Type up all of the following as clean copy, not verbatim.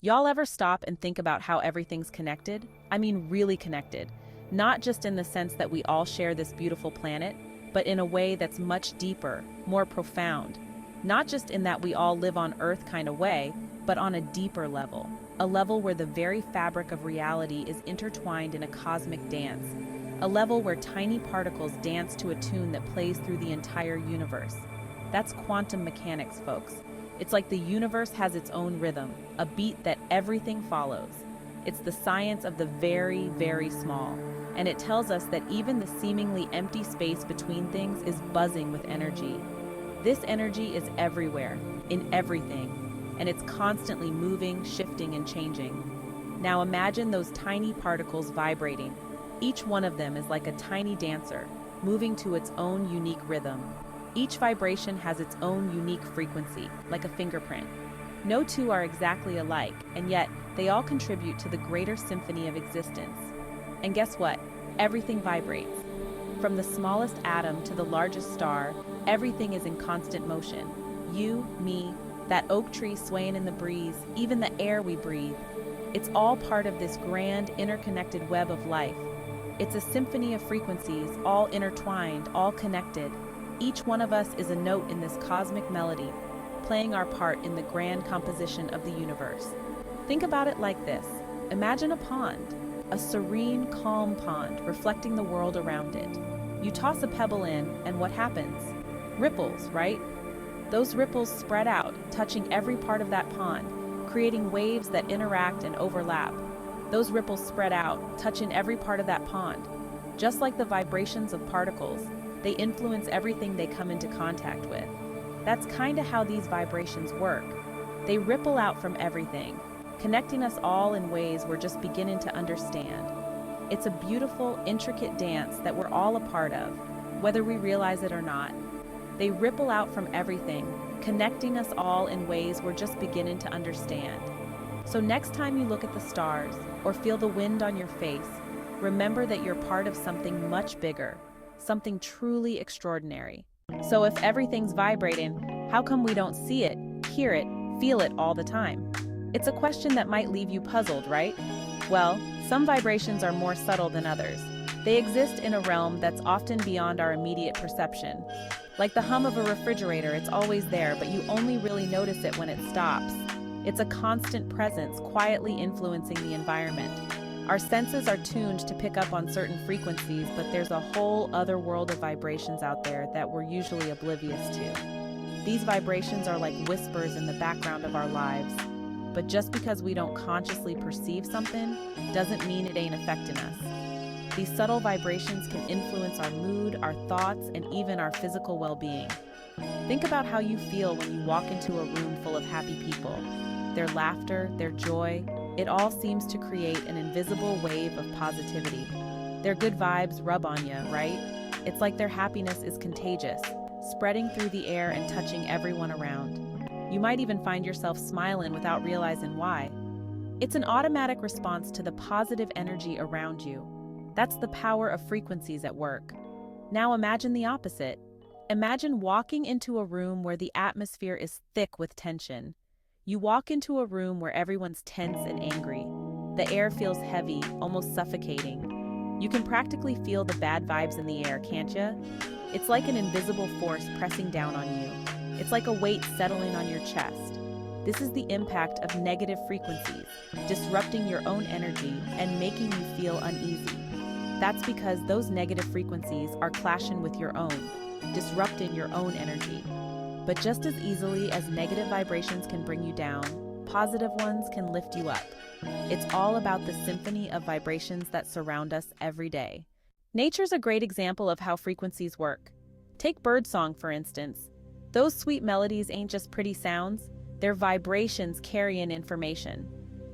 Y'all ever stop and think about how everything's connected? I mean, really connected. Not just in the sense that we all share this beautiful planet, but in a way that's much deeper, more profound. Not just in that we all live on Earth kind of way, but on a deeper level. A level where the very fabric of reality is intertwined in a cosmic dance. A level where tiny particles dance to a tune that plays through the entire universe. That's quantum mechanics, folks. It's like the universe has its own rhythm, a beat that everything follows. It's the science of the very, very small, and it tells us that even the seemingly empty space between things is buzzing with energy. This energy is everywhere, in everything, and it's constantly moving, shifting, and changing. Now imagine those tiny particles vibrating. Each one of them is like a tiny dancer, moving to its own unique rhythm. Each vibration has its own unique frequency, like a fingerprint. No two are exactly alike, and yet they all contribute to the greater symphony of existence. And guess what? Everything vibrates. From the smallest atom to the largest star, everything is in constant motion. You, me, that oak tree swaying in the breeze, even the air we breathe. It's all part of this grand, interconnected web of life. It's a symphony of frequencies, all intertwined, all connected. Each one of us is a note in this cosmic melody, playing our part in the grand composition of the universe. Think about it like this. Imagine a pond, a serene, calm pond reflecting the world around it. You toss a pebble in, and what happens? Ripples, right? Those ripples spread out, touching every part of that pond, creating waves that interact and overlap. Those ripples spread out, touching every part of that pond. Just like the vibrations of particles, they influence everything they come into contact with. That's kinda how these vibrations work. They ripple out from everything, connecting us all in ways we're just beginning to understand. It's a beautiful, intricate dance that we're all a part of, whether we realize it or not. They ripple out from everything, connecting us all in ways we're just beginning to understand. So next time you look at the stars or feel the wind on your face, remember that you're part of something much bigger, something truly extraordinary. So if everything's vibrating, how come we don't see it, hear it, feel it all the time? It's a question that might leave you puzzled, right? Well, some vibrations are more subtle than others. They exist in a realm that's often beyond our immediate perception. Like the hum of a refrigerator, it's always there, but you only really notice it when it stops. It's a constant presence, quietly influencing the environment. Our senses are tuned to pick up on certain frequencies, but there's a whole other world of vibrations out there that we're usually oblivious to. These vibrations are like whispers in the background of our lives. But just because we don't consciously perceive something, doesn't mean it ain't affecting us. These subtle vibrations can influence our mood, our thoughts, and even our physical well-being. Think about how you feel when you walk into a room full of happy people. Their laughter, their joy, it all seems to create an invisible wave of positivity. Their good vibes rub on you, right? It's like their happiness is contagious, spreading through the air and touching everyone around. You might even find yourself smiling without realizing why. It's an automatic response to the positive energy around you. That's the power of frequencies at work. Now imagine the opposite. Imagine walking into a room where the atmosphere is thick with tension. You walk into a room where everyone's tense and angry. The air feels heavy, almost suffocating. You can practically feel the bad vibes in the air, can't you? It's like an invisible force pressing down on you. It's like a weight settling on your chest. This is the impact of negative frequencies, disrupting your own energy and making you feel uneasy. That's because those negative frequencies are clashing with your own, disrupting your own energy. But just as easily as negative vibrations can bring you down, positive ones can lift you up. It's all about the symphony of vibrations that surround us every day. Nature's a great example of how frequencies work. Take birdsong, for instance. Those sweet melodies ain't just pretty sounds, they're vibrations carrying information.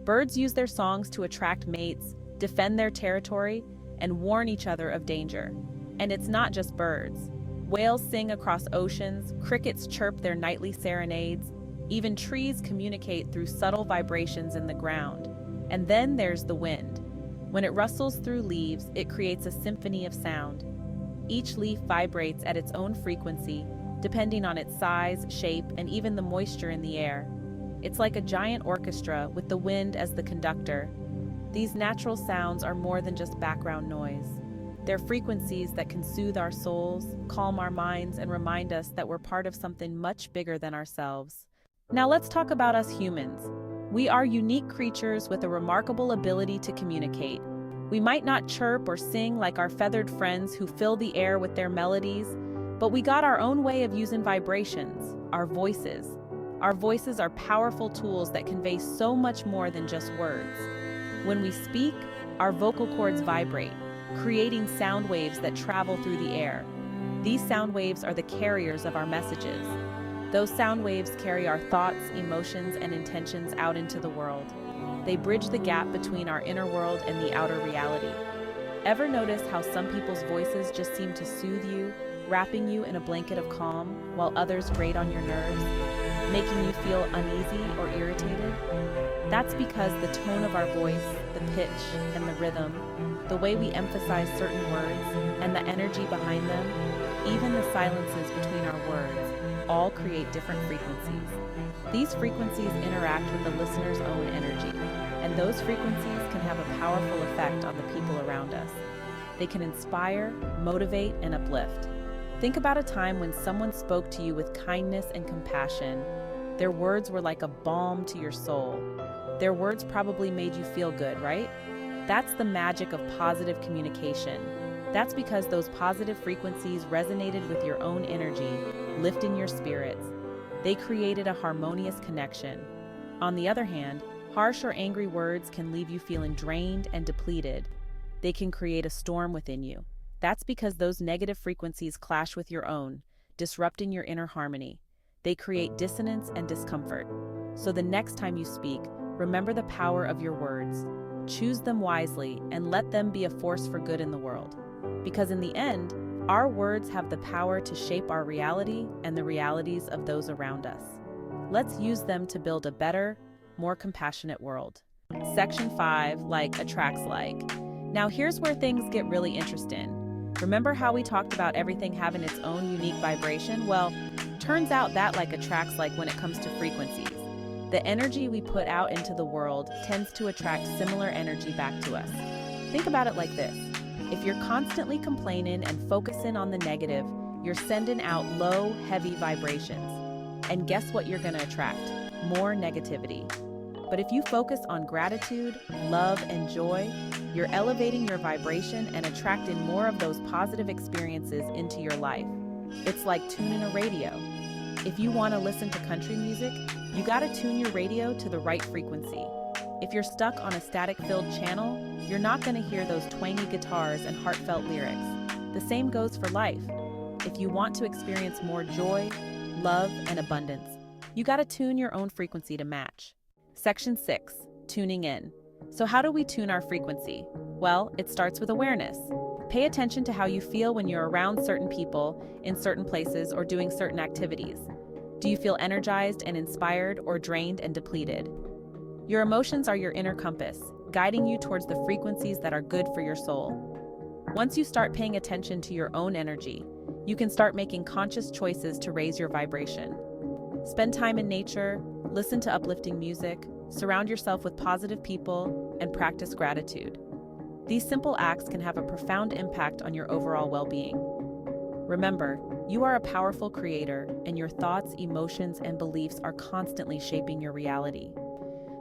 Birds use their songs to attract mates, defend their territory, and warn each other of danger. And it's not just birds. Whales sing across oceans, crickets chirp their nightly serenades, even trees communicate through subtle vibrations in the ground. And then there's the wind. When it rustles through leaves, it creates a symphony of sound. Each leaf vibrates at its own frequency, depending on its size, shape, and even the moisture in the air. It's like a giant orchestra with the wind as the conductor. These natural sounds are more than just background noise. They're frequencies that can soothe our souls, calm our minds, and remind us that we're part of something much bigger than ourselves. Now let's talk about us humans. We are unique creatures with a remarkable ability to communicate. We might not chirp or sing like our feathered friends who fill the air with their melodies, but we got our own way of using vibrations, our voices. Our voices are powerful tools that convey so much more than just words. When we speak, our vocal cords vibrate, creating sound waves that travel through the air. These sound waves are the carriers of our messages. Those sound waves carry our thoughts, emotions, and intentions out into the world. They bridge the gap between our inner world and the outer reality. Ever notice how some people's voices just seem to soothe you, wrapping you in a blanket of calm, while others grate on your nerves, making you feel uneasy or irritated? That's because the tone of our voice, the pitch, and the rhythm, the way we emphasize certain words, and the energy behind them, even the silences between our words, all create different frequencies. These frequencies interact with the listener's own energy, and those frequencies can have a powerful effect on the people around us. They can inspire, motivate, and uplift. Think about a time when someone spoke to you with kindness and compassion. Their words were like a balm to your soul. Their words probably made you feel good, right? That's the magic of positive communication. That's because those positive frequencies resonated with your own energy, lifting your spirits. They created a harmonious connection. On the other hand, harsh or angry words can leave you feeling drained and depleted. They can create a storm within you. That's because those negative frequencies clash with your own, disrupting your inner harmony. They create dissonance and discomfort. So the next time you speak, remember the power of your words. Choose them wisely and let them be a force for good in the world. Because in the end, our words have the power to shape our reality and the realities of those around us. Let's use them to build a better, more compassionate world. Section 5, like attracts like. Now here's where things get really interesting. Remember how we talked about everything having its own unique vibration? Well, turns out that like attracts like when it comes to frequencies. The energy we put out into the world tends to attract similar energy back to us. Think about it like this. If you're constantly complaining and focusing on the negative, you're sending out low, heavy vibrations. And guess what you're going to attract? More negativity. But if you focus on gratitude, love, and joy, you're elevating your vibration and attracting more of those positive experiences into your life. It's like tuning a radio. If you want to listen to country music, you got to tune your radio to the right frequency. If you're stuck on a static-filled channel, you're not going to hear those twangy guitars and heartfelt lyrics. The same goes for life. If you want to experience more joy, love, and abundance, you got to tune your own frequency to match. Section 6, tuning in. So how do we tune our frequency? Well, it starts with awareness. Pay attention to how you feel when you're around certain people, in certain places, or doing certain activities. Do you feel energized and inspired or drained and depleted? Your emotions are your inner compass, guiding you towards the frequencies that are good for your soul. Once you start paying attention to your own energy, you can start making conscious choices to raise your vibration. Spend time in nature, listen to uplifting music, surround yourself with positive people, and practice gratitude. These simple acts can have a profound impact on your overall well-being. Remember, you are a powerful creator, and your thoughts, emotions, and beliefs are constantly shaping your reality.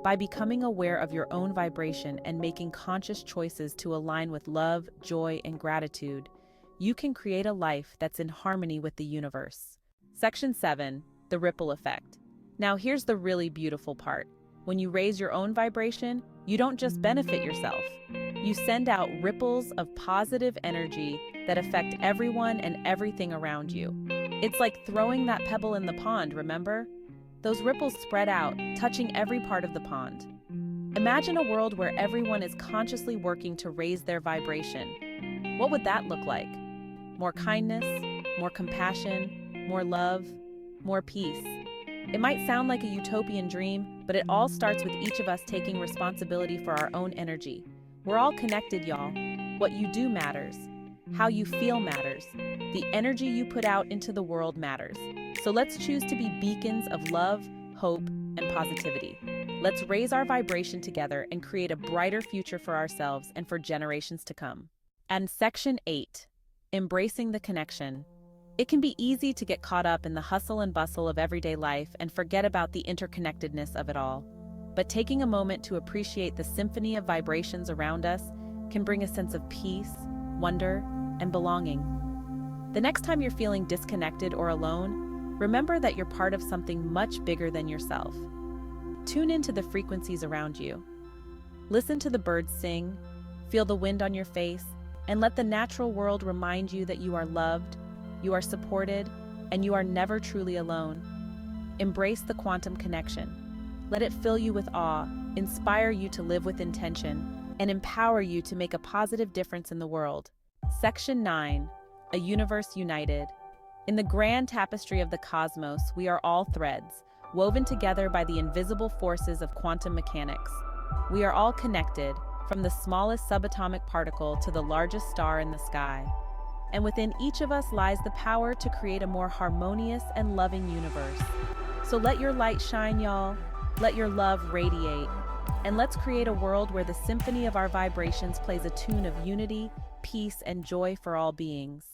By becoming aware of your own vibration and making conscious choices to align with love, joy, and gratitude, you can create a life that's in harmony with the universe. Section 7, the ripple effect. Now here's the really beautiful part. When you raise your own vibration, you don't just benefit yourself. You send out ripples of positive energy that affect everyone and everything around you. It's like throwing that pebble in the pond, remember? Those ripples spread out, touching every part of the pond. Imagine a world where everyone is consciously working to raise their vibration. What would that look like? More kindness, more compassion, more love, more peace. It might sound like a utopian dream, but it all starts with each of us taking responsibility for our own energy. We're all connected, y'all. What you do matters. How you feel matters. The energy you put out into the world matters. So let's choose to be beacons of love, hope, and positivity. Let's raise our vibration together and create a brighter future for ourselves and for generations to come. And Section 8, Embracing the Connection. It can be easy to get caught up in the hustle and bustle of everyday life and forget about the interconnectedness of it all. But taking a moment to appreciate the symphony of vibrations around us can bring a sense of peace, wonder, and belonging. The next time you're feeling disconnected or alone, remember that you're part of something much bigger than yourself. Tune into the frequencies around you. Listen to the birds sing, feel the wind on your face, and let the natural world remind you that you are loved, you are supported, and you are never truly alone. Embrace the quantum connection. Let it fill you with awe, inspire you to live with intention, and empower you to make a positive difference in the world. Section 9, A Universe United. In the grand tapestry of the cosmos, we are all threads, woven together by the invisible forces of quantum mechanics. We are all connected, from the smallest subatomic particle to the largest star in the sky. And within each of us lies the power to create a more harmonious and loving universe. So let your light shine, y'all. Let your love radiate. And let's create a world where the symphony of our vibrations plays a tune of unity, peace, and joy for all beings.